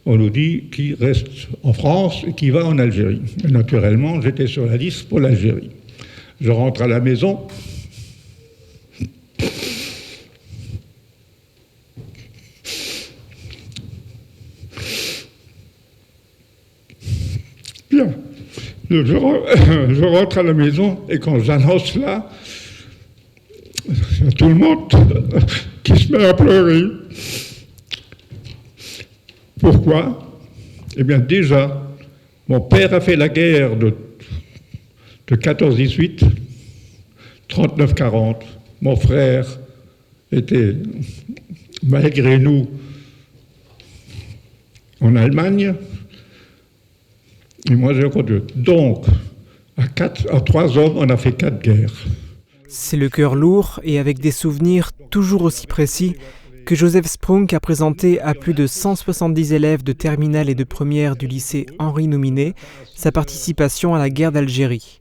on nous dit qui reste en France et qui va en Algérie. Et naturellement, j'étais sur la liste pour l'Algérie. Je rentre à la maison. Bien. Je rentre à la maison et quand j'annonce là, il y a tout le monde qui se met à pleurer. Pourquoi? Eh bien déjà, mon père a fait la guerre de 14-18, 39-40. Mon frère était, malgré nous, en Allemagne. Et moi, j'ai continué. Donc, à 3 hommes, on a fait 4 guerres. C'est le cœur lourd et avec des souvenirs toujours aussi précis que Joseph Sprunk a présenté à plus de 170 élèves de terminale et de première du lycée Henri Nouminet sa participation à la guerre d'Algérie.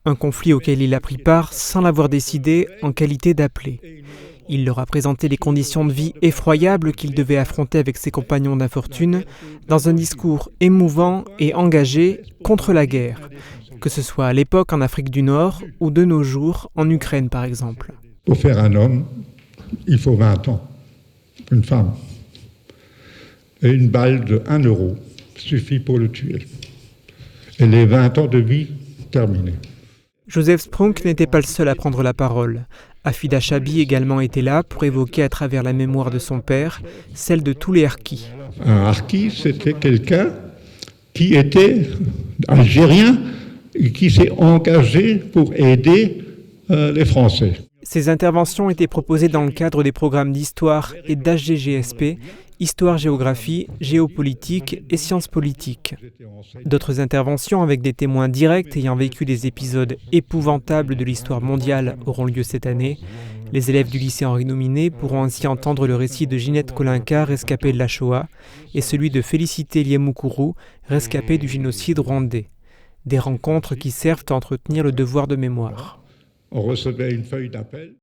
Un conflit auquel il a pris part sans l'avoir décidé en qualité d'appelé. Il leur a présenté les conditions de vie effroyables qu'il devait affronter avec ses compagnons d'infortune dans un discours émouvant et engagé contre la guerre, que ce soit à l'époque en Afrique du Nord ou de nos jours en Ukraine par exemple. Pour faire un homme, il faut 20 ans. Une femme. Et une balle de 1 euro suffit pour le tuer. Et les 20 ans de vie terminés. Joseph Sprunk n'était pas le seul à prendre la parole. Afida Chabi également était là pour évoquer à travers la mémoire de son père celle de tous les harkis. Un harki, c'était quelqu'un qui était algérien et qui s'est engagé pour aider les Français. Ces interventions étaient proposées dans le cadre des programmes d'histoire et d'HGGSP, histoire-géographie, géopolitique et sciences politiques. D'autres interventions avec des témoins directs ayant vécu des épisodes épouvantables de l'histoire mondiale auront lieu cette année. Les élèves du lycée Henri Nouminet pourront ainsi entendre le récit de Ginette Kolinka, rescapée de la Shoah, et celui de Félicité Liemoukourou, rescapée du génocide rwandais. Des rencontres qui servent à entretenir le devoir de mémoire. On recevait une feuille d'appel.